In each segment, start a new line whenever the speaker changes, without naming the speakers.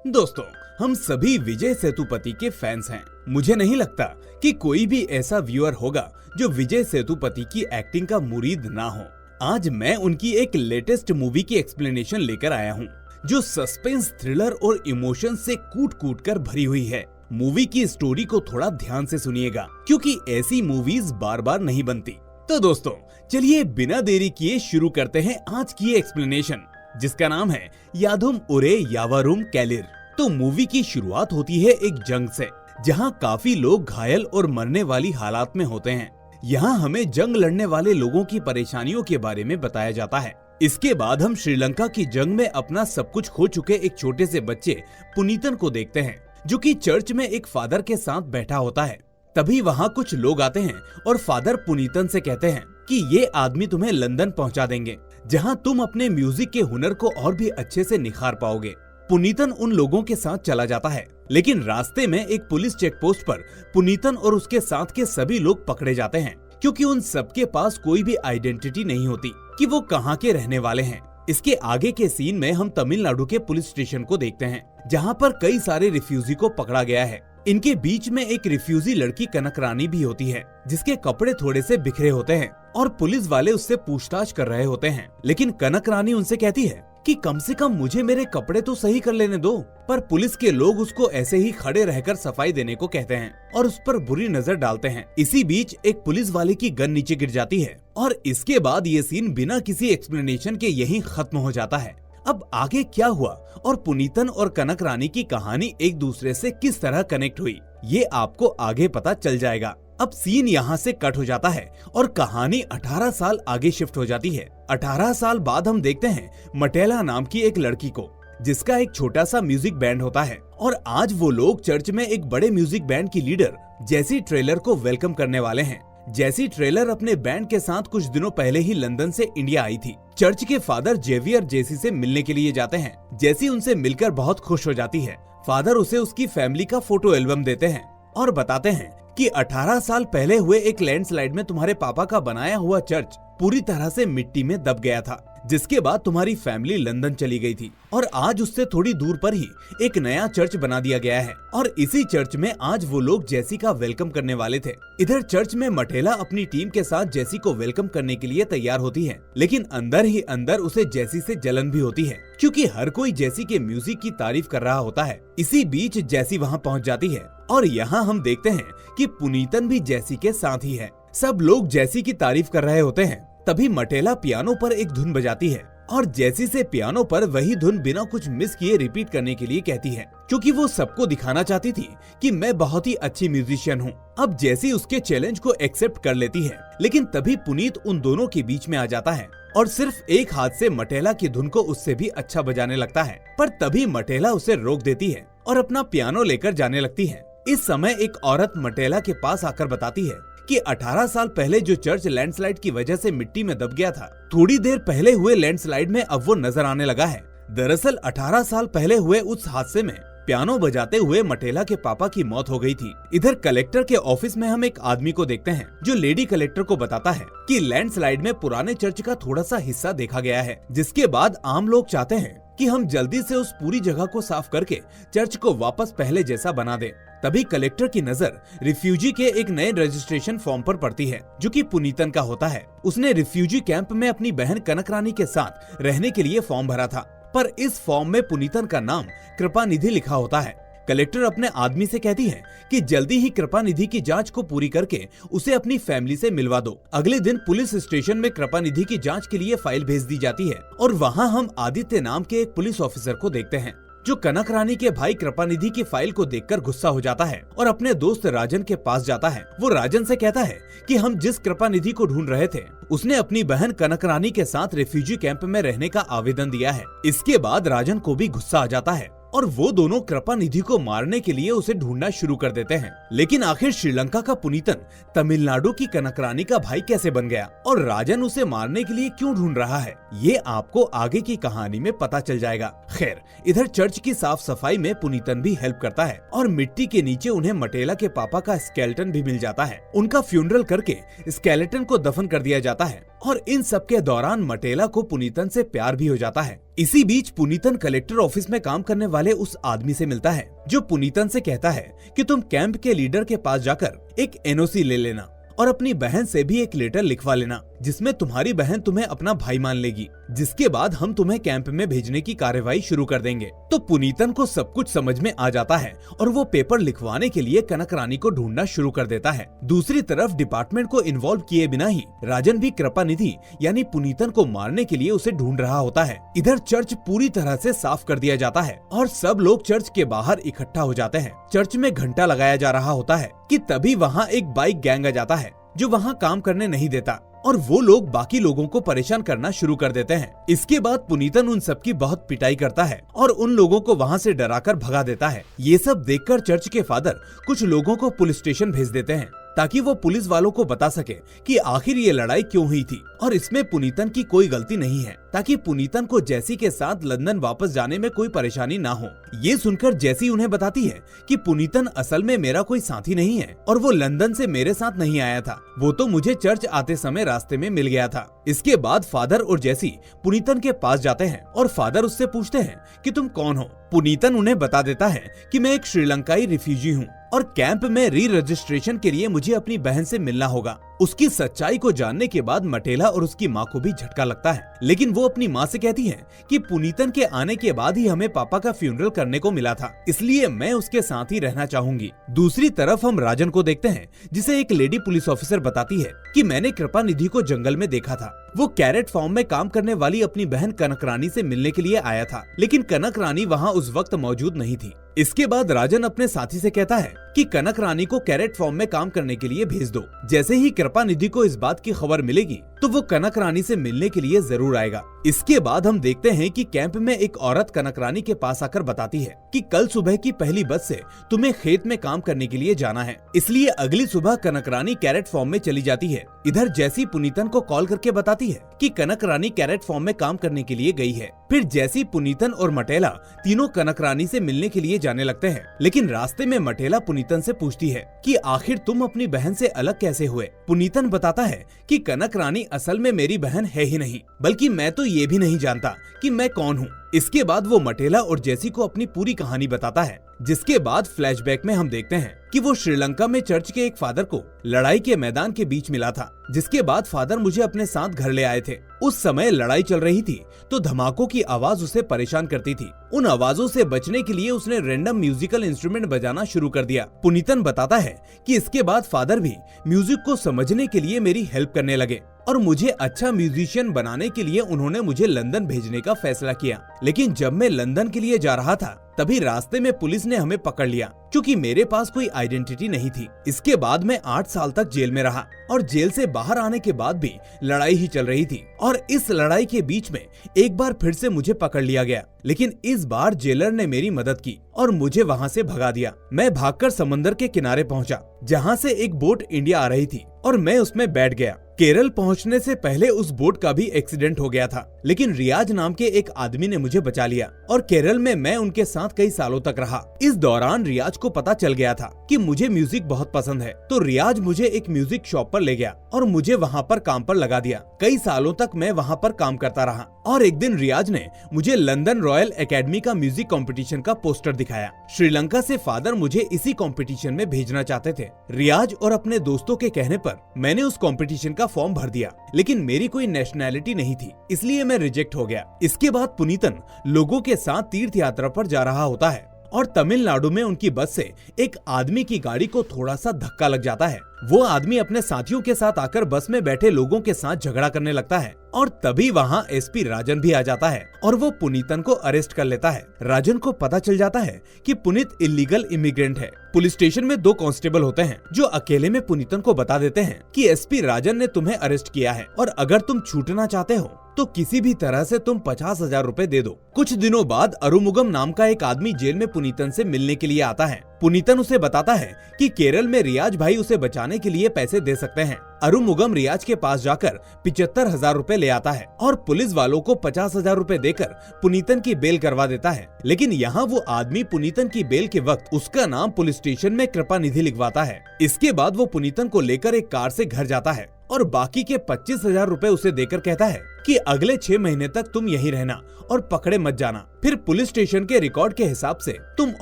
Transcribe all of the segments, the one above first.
दोस्तों, हम सभी विजय सेतुपति के फैंस हैं। मुझे नहीं लगता कि कोई भी ऐसा व्यूअर होगा जो विजय सेतुपति की एक्टिंग का मुरीद ना हो। आज मैं उनकी एक लेटेस्ट मूवी की एक्सप्लेनेशन लेकर आया हूँ, जो सस्पेंस, थ्रिलर और इमोशन से कूट कूट कर भरी हुई है। मूवी की स्टोरी को थोड़ा ध्यान से सुनिएगा, क्योंकि ऐसी मूवीज बार बार नहीं बनती। तो दोस्तों, चलिए बिना देरी किए शुरू करते हैं आज की एक्सप्लेनेशन, जिसका नाम है याधुम उरे यावारुम कैलिर। तो मूवी की शुरुआत होती है एक जंग से, जहां काफी लोग घायल और मरने वाली हालात में होते हैं। यहाँ हमें जंग लड़ने वाले लोगों की परेशानियों के बारे में बताया जाता है। इसके बाद हम श्रीलंका की जंग में अपना सब कुछ खो चुके एक छोटे से बच्चे पुनीतन को देखते हैं, जो कि चर्च में एक फादर के साथ बैठा होता है। तभी वहाँ कुछ लोग आते हैं और फादर पुनीतन से कहते हैं कि ये आदमी तुम्हें लंदन पहुँचा देंगे, जहाँ तुम अपने म्यूजिक के हुनर को और भी अच्छे से निखार पाओगे। पुनीतन उन लोगों के साथ चला जाता है, लेकिन रास्ते में एक पुलिस चेक पोस्ट पर पुनीतन और उसके साथ के सभी लोग पकड़े जाते हैं, क्योंकि उन सबके पास कोई भी आइडेंटिटी नहीं होती कि वो कहाँ के रहने वाले हैं। इसके आगे के सीन में हम तमिलनाडु के पुलिस स्टेशन को देखते हैं, जहाँ पर कई सारे रिफ्यूजी को पकड़ा गया है। इनके बीच में एक रिफ्यूजी लड़की कनक रानी भी होती है, जिसके कपड़े थोड़े से बिखरे होते हैं और पुलिस वाले उससे पूछताछ कर रहे होते हैं। लेकिन कनक रानी उनसे कहती है कि कम से कम मुझे मेरे कपड़े तो सही कर लेने दो। पर पुलिस के लोग उसको ऐसे ही खड़े रहकर सफाई देने को कहते हैं और उस पर बुरी नजर डालते हैं। इसी बीच एक पुलिस वाले की गन नीचे गिर जाती है और इसके बाद ये सीन बिना किसी एक्सप्लेनेशन के यहीं खत्म हो जाता है। अब आगे क्या हुआ और पुनीतन और कनक रानी की कहानी एक दूसरे से किस तरह कनेक्ट हुई, ये आपको आगे पता चल जाएगा। अब सीन यहाँ से कट हो जाता है और कहानी 18 साल आगे शिफ्ट हो जाती है। 18 साल बाद हम देखते हैं मटेला नाम की एक लड़की को, जिसका एक छोटा सा म्यूजिक बैंड होता है। और आज वो लोग चर्च में एक बड़े म्यूजिक बैंड की लीडर जेसी ट्रेलर को वेलकम करने वाले हैं। जेसी ट्रेलर अपने बैंड के साथ कुछ दिनों पहले ही लंदन से इंडिया आई थी। चर्च के फादर जेवियर जेसी से मिलने के लिए जाते हैं। जेसी उनसे मिलकर बहुत खुश हो जाती है। फादर उसे उसकी फैमिली का फोटो एल्बम देते हैं और बताते हैं कि 18 साल पहले हुए एक लैंडस्लाइड में तुम्हारे पापा का बनाया हुआ चर्च पूरी तरह से मिट्टी में दब गया था, जिसके बाद तुम्हारी फैमिली लंदन चली गई थी और आज उससे थोड़ी दूर पर ही एक नया चर्च बना दिया गया है और इसी चर्च में आज वो लोग जेसी का वेलकम करने वाले थे। इधर चर्च में मटेला अपनी टीम के साथ जेसी को वेलकम करने के लिए तैयार होती है, लेकिन अंदर ही अंदर उसे जेसी से जलन भी होती है, क्योंकि हर कोई जेसी के म्यूजिक की तारीफ कर रहा होता है। इसी बीच जेसी वहाँ पहुँच जाती है और यहाँ हम देखते हैं कि पुनीतन भी जेसी के साथ ही है। सब लोग जेसी की तारीफ कर रहे होते हैं। तभी मटेला पियानो पर एक धुन बजाती है और जेसी से पियानो पर वही धुन बिना कुछ मिस किए रिपीट करने के लिए कहती है, क्योंकि वो सबको दिखाना चाहती थी कि मैं बहुत ही अच्छी म्यूजिशियन हूँ। अब जेसी उसके चैलेंज को एक्सेप्ट कर लेती है, लेकिन तभी पुनीत उन दोनों के बीच में आ जाता है और सिर्फ एक हाथ से मटेला की धुन को उससे भी अच्छा बजाने लगता है। पर तभी मटेला उसे रोक देती है और अपना पियानो लेकर जाने लगती है। इस समय एक औरत मटेला के पास आकर बताती है कि 18 साल पहले जो चर्च लैंडस्लाइड की वजह से मिट्टी में दब गया था, थोड़ी देर पहले हुए लैंडस्लाइड में अब वो नजर आने लगा है। दरअसल 18 साल पहले हुए उस हादसे में पियानो बजाते हुए मटेला के पापा की मौत हो गई थी। इधर कलेक्टर के ऑफिस में हम एक आदमी को देखते हैं, जो लेडी कलेक्टर को बताता है कि लैंडस्लाइड में पुराने चर्च का थोड़ा सा हिस्सा देखा गया है, जिसके बाद आम लोग चाहते हैं कि हम जल्दी से उस पूरी जगह को साफ करके चर्च को वापस पहले जैसा बना दे। तभी कलेक्टर की नजर रिफ्यूजी के एक नए रजिस्ट्रेशन फॉर्म पर पड़ती है, जो कि पुनीतन का होता है। उसने रिफ्यूजी कैंप में अपनी बहन कनक रानी के साथ रहने के लिए फॉर्म भरा था, पर इस फॉर्म में पुनीतन का नाम कृपानिधि लिखा होता है। कलेक्टर अपने आदमी से कहती है कि जल्दी ही कृपानिधि की जांच को पूरी करके उसे अपनी फैमिली से मिलवा दो। अगले दिन पुलिस स्टेशन में कृपानिधि की जांच के लिए फाइल भेज दी जाती है और वहाँ हम आदित्य नाम के एक पुलिस ऑफिसर को देखते हैं, जो कनक रानी के भाई कृपानिधि की फाइल को देखकर गुस्सा हो जाता है और अपने दोस्त राजन के पास जाता है। वो राजन से कहता है कि हम जिस कृपानिधि को ढूंढ रहे थे, उसने अपनी बहन कनक रानी के साथ रिफ्यूजी कैंप में रहने का आवेदन दिया है। इसके बाद राजन को भी गुस्सा आ जाता है और वो दोनों कृपानिधि को मारने के लिए उसे ढूंढना शुरू कर देते हैं। लेकिन आखिर श्रीलंका का पुनीतन तमिलनाडु की कनक रानी का भाई कैसे बन गया और राजन उसे मारने के लिए क्यों ढूंढ रहा है, ये आपको आगे की कहानी में पता चल जाएगा। खैर, इधर चर्च की साफ सफाई में पुनीतन भी हेल्प करता है और मिट्टी के नीचे उन्हें मटेला के पापा का स्केलेटन भी मिल जाता है। उनका फ्यूनरल करके स्केलेटन को दफन कर दिया जाता है और इन सब के दौरान मटेला को पुनीतन से प्यार भी हो जाता है। इसी बीच पुनीतन कलेक्टर ऑफिस में काम करने वाले उस आदमी से मिलता है जो पुनीतन से कहता है कि तुम कैंप के लीडर के पास जाकर एक एनओसी ले लेना और अपनी बहन से भी एक लेटर लिखवा लेना जिसमें तुम्हारी बहन तुम्हें अपना भाई मान लेगी, जिसके बाद हम तुम्हें कैंप में भेजने की कार्यवाही शुरू कर देंगे। तो पुनीतन को सब कुछ समझ में आ जाता है और वो पेपर लिखवाने के लिए कनक रानी को ढूंढना शुरू कर देता है। दूसरी तरफ डिपार्टमेंट को इन्वॉल्व किए बिना ही राजन भी कृपानिधि यानी पुनीतन को मारने के लिए उसे ढूंढ रहा होता है। इधर चर्च पूरी तरह से साफ कर दिया जाता है और सब लोग चर्च के बाहर इकट्ठा हो जाते हैं। चर्च में घंटा लगाया जा रहा होता है कि तभी वहाँ एक बाइक गैंग आ जाता है जो वहाँ काम करने नहीं देता और वो लोग बाकी लोगों को परेशान करना शुरू कर देते हैं। इसके बाद पुनीतन उन सबकी बहुत पिटाई करता है और उन लोगों को वहाँ से डराकर भगा देता है। ये सब देखकर चर्च के फादर कुछ लोगों को पुलिस स्टेशन भेज देते हैं ताकि वो पुलिस वालों को बता सके कि आखिर ये लड़ाई क्यों हुई थी और इसमें पुनीतन की कोई गलती नहीं है, ताकि पुनीतन को जैसी के साथ लंदन वापस जाने में कोई परेशानी ना हो। ये सुनकर जैसी उन्हें बताती है कि पुनीतन असल में मेरा कोई साथी नहीं है और वो लंदन से मेरे साथ नहीं आया था, वो तो मुझे चर्च आते समय रास्ते में मिल गया था। इसके बाद फादर और जैसी पुनीतन के पास जाते हैं और फादर उससे पूछते हैं कि तुम कौन हो। पुनीतन उन्हें बता देता है कि मैं एक श्रीलंकाई रिफ्यूजी हूँ और कैंप में री रजिस्ट्रेशन के लिए मुझे अपनी बहन से मिलना होगा। उसकी सच्चाई को जानने के बाद मटेला और उसकी माँ को भी झटका लगता है, लेकिन वो अपनी माँ से कहती है कि पुनीतन के आने के बाद ही हमें पापा का फ्यूनरल करने को मिला था, इसलिए मैं उसके साथ ही रहना चाहूंगी। दूसरी तरफ हम राजन को देखते हैं जिसे एक लेडी पुलिस ऑफिसर बताती है कि मैंने कृपानिधि को जंगल में देखा था। वो कैरेट फार्म में काम करने वाली अपनी बहन कनक रानी से मिलने के लिए आया था, लेकिन कनक रानी वहाँ उस वक्त मौजूद नहीं थी। इसके बाद राजन अपने साथी से कहता है कि कनक रानी को कैरेट फार्म में काम करने के लिए भेज दो। जैसे ही कृपानिधि को इस बात की खबर मिलेगी तो वो कनक रानी से मिलने के लिए जरूर आएगा। इसके बाद हम देखते हैं कि कैंप में एक औरत कनक रानी के पास आकर बताती है कि कल सुबह की पहली बस से तुम्हें खेत में काम करने के लिए जाना है, इसलिए अगली सुबह कनक रानी कैरेट फार्म में चली जाती है। इधर जैसी पुनीतन को कॉल करके बताती है कि कनक रानी कैरेट फार्म में काम करने के लिए गई है। फिर जैसी पुनीतन और मटेला तीनों कनक रानी से मिलने के लिए जाने लगते हैं, लेकिन रास्ते में मटेला पुनीतन से पूछती है कि आखिर तुम अपनी बहन से अलग कैसे हुए। पुनीतन बताता है कि कनक रानी असल में मेरी बहन है ही नहीं, बल्कि मैं तो ये भी नहीं जानता कि मैं कौन हूँ। इसके बाद वो मटेला और जैसी को अपनी पूरी कहानी बताता है, जिसके बाद फ्लैशबैक में हम देखते हैं कि वो श्रीलंका में चर्च के एक फादर को लड़ाई के मैदान के बीच मिला था, जिसके बाद फादर मुझे अपने साथ घर ले आए थे। उस समय लड़ाई चल रही थी तो धमाकों की आवाज उसे परेशान करती थी। उन आवाजों से बचने के लिए उसने रैंडम म्यूजिकल इंस्ट्रूमेंट बजाना शुरू कर दिया। पुनीतन बताता है कि इसके बाद फादर भी म्यूजिक को समझने के लिए मेरी हेल्प करने लगे और मुझे अच्छा म्यूजिशियन बनाने के लिए उन्होंने मुझे लंदन भेजने का फैसला किया। लेकिन जब मैं लंदन के लिए जा रहा था तभी रास्ते में पुलिस ने हमें पकड़ लिया, क्योंकि मेरे पास कोई आइडेंटिटी नहीं थी। इसके बाद मैं 8 साल तक जेल में रहा और जेल से बाहर आने के बाद भी लड़ाई ही चल रही थी और इस लड़ाई के बीच में एक बार फिर से मुझे पकड़ लिया गया, लेकिन इस बार जेलर ने मेरी मदद की और मुझे वहाँ से भगा दिया। मैं भागकर समंदर के किनारे पहुँचा जहाँ से एक बोट इंडिया आ रही थी और मैं उसमें बैठ गया। केरल पहुंचने से पहले उस बोट का भी एक्सीडेंट हो गया था, लेकिन रियाज नाम के एक आदमी ने मुझे बचा लिया और केरल में मैं उनके साथ कई सालों तक रहा। इस दौरान रियाज को पता चल गया था कि मुझे म्यूजिक बहुत पसंद है, तो रियाज मुझे एक म्यूजिक शॉप पर ले गया और मुझे वहाँ पर काम पर लगा दिया। कई सालों तक मैं वहाँ पर काम करता रहा और एक दिन रियाज ने मुझे लंदन रॉयल एकेडमी का म्यूजिक कंपटीशन का पोस्टर दिखाया। श्रीलंका से फादर मुझे इसी कंपटीशन में भेजना चाहते थे। रियाज और अपने दोस्तों के कहने पर मैंने उस कंपटीशन का फॉर्म भर दिया, लेकिन मेरी कोई नेशनैलिटी नहीं थी, इसलिए मैं रिजेक्ट हो गया। इसके बाद पुनीतन लोगों के साथ तीर्थ यात्रा पर जा रहा होता है और तमिलनाडु में उनकी बस से एक आदमी की गाड़ी को थोड़ा सा धक्का लग जाता है। वो आदमी अपने साथियों के साथ आकर बस में बैठे लोगों के साथ झगड़ा करने लगता है और तभी वहाँ एसपी राजन भी आ जाता है और वो पुनीतन को अरेस्ट कर लेता है। राजन को पता चल जाता है कि पुनीत इलीगल इमिग्रेंट है। पुलिस स्टेशन में 2 कांस्टेबल होते हैं जो अकेले में पुनीतन को बता देते हैं कि एसपी राजन ने तुम्हें अरेस्ट किया है और अगर तुम छूटना चाहते हो तो किसी भी तरह से तुम 50,000 रुपए दे दो। कुछ दिनों बाद अरुमुगम नाम का एक आदमी जेल में पुनीतन से मिलने के लिए आता है। पुनीतन उसे बताता है कि केरल में रियाज भाई उसे बचाने के लिए पैसे दे सकते हैं। अरुमुगम रियाज के पास जाकर 75,000 रुपए ले आता है और पुलिस वालों को 50,000 रुपए देकर पुनीतन की बेल करवा देता है। लेकिन यहाँ वो आदमी पुनीतन की बेल के वक्त उसका नाम पुलिस स्टेशन में कृपानिधि लिखवाता है। इसके बाद वो पुनीतन को लेकर एक कार से घर जाता है और बाकी के 25,000 रुपए उसे देकर कहता है कि अगले 6 महीने तक तुम यहीं रहना और पकड़े मत जाना। फिर पुलिस स्टेशन के रिकॉर्ड के हिसाब से तुम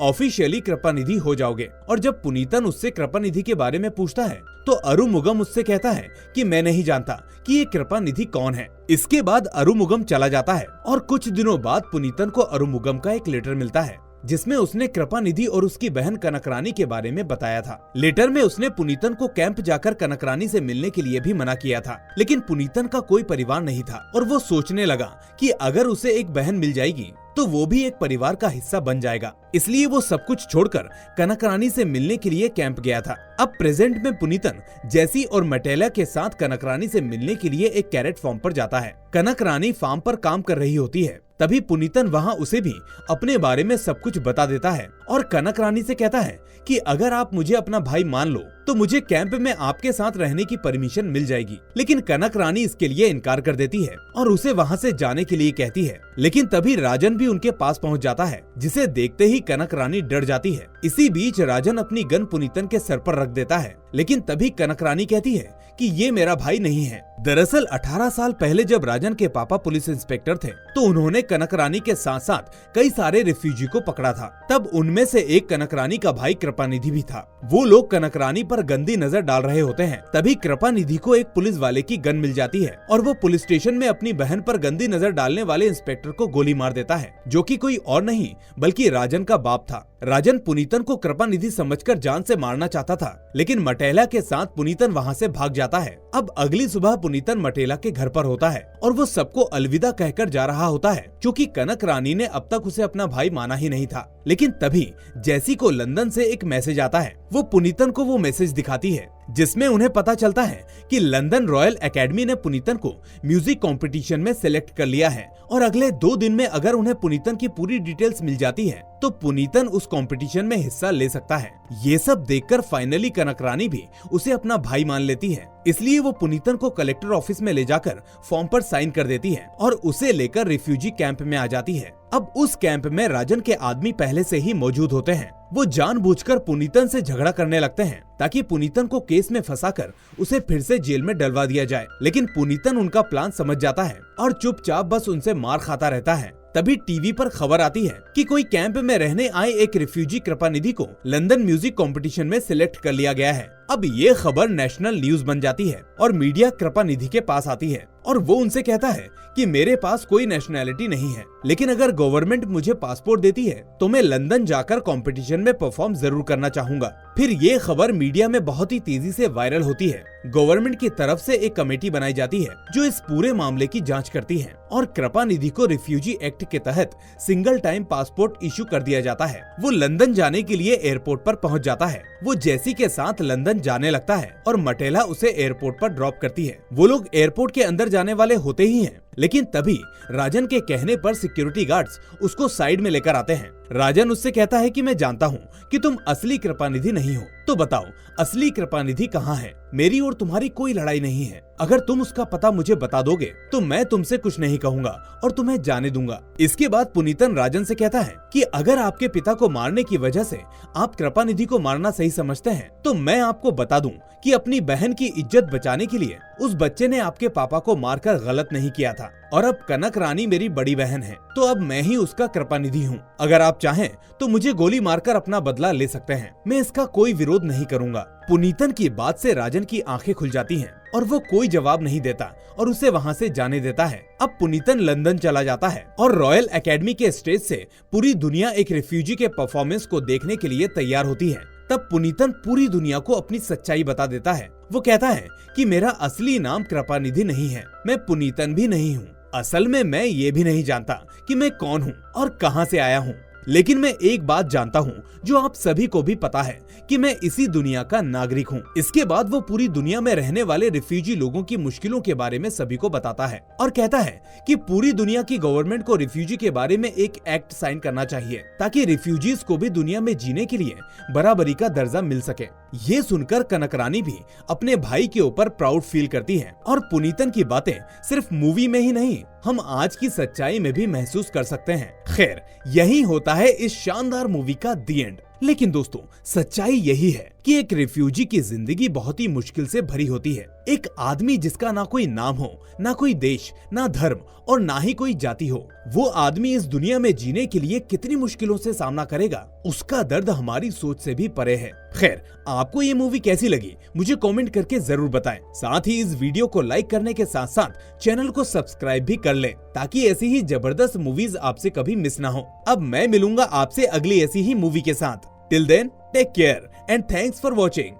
ऑफिशियली कृपानिधि हो जाओगे। और जब पुनीतन उससे कृपानिधि के बारे में पूछता है तो अरुमुगम उससे कहता है कि मैं नहीं जानता कि ये कृपानिधि कौन है। इसके बाद अरुमुगम चला जाता है और कुछ दिनों बाद पुनीतन को अरुमुगम का एक लेटर मिलता है जिसमें उसने कृपानिधि और उसकी बहन कनकरानी के बारे में बताया था। लेटर में उसने पुनीतन को कैंप जाकर कनकरानी से मिलने के लिए भी मना किया था, लेकिन पुनीतन का कोई परिवार नहीं था और वो सोचने लगा कि अगर उसे एक बहन मिल जाएगी तो वो भी एक परिवार का हिस्सा बन जाएगा। इसलिए वो सब कुछ छोड़कर कनकरानी से मिलने के लिए कैंप गया था। अब प्रेजेंट में पुनीतन जेसी और मटेला के साथ कनकरानी से मिलने के लिए एक कैरेट फार्म पर जाता है। कनकरानी फार्म पर काम कर रही होती है, तभी पुनीतन वहाँ उसे भी अपने बारे में सब कुछ बता देता है और कनकरानी से कहता है कि अगर आप मुझे अपना भाई मान लो तो मुझे कैंप में आपके साथ रहने की परमिशन मिल जाएगी। लेकिन कनकरानी इसके लिए इनकार कर देती है और उसे वहाँ से जाने के लिए कहती है। लेकिन तभी राजन भी उनके पास पहुँच जाता है, जिसे देखते ही कनकरानी डर जाती है। इसी बीच राजन अपनी गन पुनीतन के सर पर रख देता है, लेकिन तभी कनकरानी कहती है कि ये मेरा भाई नहीं है। दरअसल 18 साल पहले जब राजन के पापा पुलिस इंस्पेक्टर थे तो उन्होंने कनकरानी के साथ साथ कई सारे रिफ्यूजी को पकड़ा था। तब उनमें से एक कनकरानी का भाई कृपानिधि भी था। वो लोग कनकरानी पर गंदी नजर डाल रहे होते हैं। तभी कृपानिधि को एक पुलिस वाले की गन मिल जाती है और वो पुलिस स्टेशन में अपनी बहन पर गंदी नजर डालने वाले इंस्पेक्टर को गोली मार देता है, जो कि कोई और नहीं बल्कि राजन का बाप था। राजन पुनीतन को कृपानिधि समझकर जान से मारना चाहता था, लेकिन मटेला के साथ पुनीतन वहाँ से भाग जाता है। अब अगली सुबह पुनीतन मटेला के घर पर होता है और वो सबको अलविदा कहकर जा रहा होता है, क्योंकि कनकरानी ने अब तक उसे अपना भाई माना ही नहीं था। लेकिन तभी जेसी को लंदन से एक मैसेज आता है। वो पुनीतन को वो मैसेज दिखाती है जिसमें उन्हें पता चलता है कि लंदन रॉयल एकेडमी ने पुनीतन को म्यूजिक कंपटीशन में सिलेक्ट कर लिया है और अगले 2 दिन में अगर उन्हें पुनीतन की पूरी डिटेल्स मिल जाती है तो पुनीतन उस कंपटीशन में हिस्सा ले सकता है। ये सब देखकर फाइनली कनकरानी भी उसे अपना भाई मान लेती है। इसलिए वो पुनीतन को कलेक्टर ऑफिस में ले जाकर फॉर्म पर साइन कर देती है और उसे लेकर रिफ्यूजी कैंप में आ जाती है। अब उस कैंप में राजन के आदमी पहले से ही मौजूद होते हैं। वो जानबूझकर पुनीतन से झगड़ा करने लगते हैं ताकि पुनीतन को केस में फंसाकर उसे फिर से जेल में डलवा दिया जाए। लेकिन पुनीतन उनका प्लान समझ जाता है और चुपचाप बस उनसे मार खाता रहता है। तभी टीवी पर खबर आती है कि कोई कैंप में रहने आए एक रिफ्यूजी कृपानिधि को लंदन म्यूजिक कंपटीशन में सिलेक्ट कर लिया गया है। अब ये खबर नेशनल न्यूज बन जाती है और मीडिया कृपानिधि के पास आती है और वो उनसे कहता है कि मेरे पास कोई नेशनैलिटी नहीं है, लेकिन अगर गवर्नमेंट मुझे पासपोर्ट देती है तो मैं लंदन जाकर कंपटीशन में परफॉर्म जरूर करना चाहूंगा। फिर ये खबर मीडिया में बहुत ही तेजी से वायरल होती है। गवर्नमेंट की तरफ से एक कमेटी बनाई जाती है जो इस पूरे मामले की जांच करती है और कृपानिधि को रिफ्यूजी एक्ट के तहत सिंगल टाइम पासपोर्ट इशू कर दिया जाता है। वो लंदन जाने के लिए एयरपोर्ट पर पहुंच जाता है। वो जेसी के साथ लंदन जाने लगता है और मटेला उसे एयरपोर्ट पर ड्रॉप करती है। वो लोग एयरपोर्ट के अंदर जाने वाले होते ही हैं, लेकिन तभी राजन के कहने पर सिक्योरिटी गार्ड्स उसको साइड में लेकर आते हैं। राजन उससे कहता है कि मैं जानता हूँ कि तुम असली कृपानिधि नहीं हो, तो बताओ असली कृपानिधि कहाँ है? मेरी और तुम्हारी कोई लड़ाई नहीं है। अगर तुम उसका पता मुझे बता दोगे तो मैं तुमसे कुछ नहीं कहूँगा और तुम्हें जाने दूंगा। इसके बाद पुनीतन राजन से कहता है कि अगर आपके पिता को मारने की वजह से आप कृपानिधि को मारना सही समझते हैं तो मैं आपको बता दूं कि अपनी बहन की इज्जत बचाने के लिए उस बच्चे ने आपके पापा को मारकर गलत नहीं किया था और अब कनकरानी मेरी बड़ी बहन है, तो अब मैं ही उसका कृपानिधि हूँ। अगर आप चाहें तो मुझे गोली मारकर अपना बदला ले सकते हैं, मैं इसका कोई विरोध नहीं करूँगा। पुनीतन की बात से राजन की आंखें खुल जाती हैं और वो कोई जवाब नहीं देता और उसे वहाँ से जाने देता है। अब पुनीतन लंदन चला जाता है और रॉयल एकेडमी के स्टेज से पूरी दुनिया एक रिफ्यूजी के परफॉर्मेंस को देखने के लिए तैयार होती है। तब पुनीतन पूरी दुनिया को अपनी सच्चाई बता देता है। वो कहता है कि मेरा असली नाम कृपानिधि नहीं है, मैं पुनीतन भी नहीं हूँ। असल में मैं ये भी नहीं जानता कि मैं कौन हूँ और कहाँ से आया हूँ, लेकिन मैं एक बात जानता हूँ जो आप सभी को भी पता है कि मैं इसी दुनिया का नागरिक हूँ। इसके बाद वो पूरी दुनिया में रहने वाले रिफ्यूजी लोगों की मुश्किलों के बारे में सभी को बताता है और कहता है कि पूरी दुनिया की गवर्नमेंट को रिफ्यूजी के बारे में एक एक्ट साइन करना चाहिए ताकि रिफ्यूजीज को भी दुनिया में जीने के लिए बराबरी का दर्जा मिल सके। ये सुनकर कनकरानी भी अपने भाई के ऊपर प्राउड फील करती है और पुनीतन की बातें सिर्फ मूवी में ही नहीं, हम आज की सच्चाई में भी महसूस कर सकते हैं। खैर, यही होता है इस शानदार मूवी का दी एंड। लेकिन दोस्तों सच्चाई यही है कि एक रिफ्यूजी की जिंदगी बहुत ही मुश्किल से भरी होती है। एक आदमी जिसका ना कोई नाम हो, ना कोई देश, ना धर्म और ना ही कोई जाति हो, वो आदमी इस दुनिया में जीने के लिए कितनी मुश्किलों से सामना करेगा, उसका दर्द हमारी सोच से भी परे है। खैर, आपको ये मूवी कैसी लगी मुझे कमेंट करके जरूर बताएं। साथ ही इस वीडियो को लाइक करने के साथ साथ चैनल को सब्सक्राइब भी कर लें, ताकि ऐसी ही जबरदस्त मूवीज आपसे कभी मिस ना हो। अब मैं मिलूंगा आपसे अगली ऐसी ही मूवी के साथ। Till then take care and thanks for watching.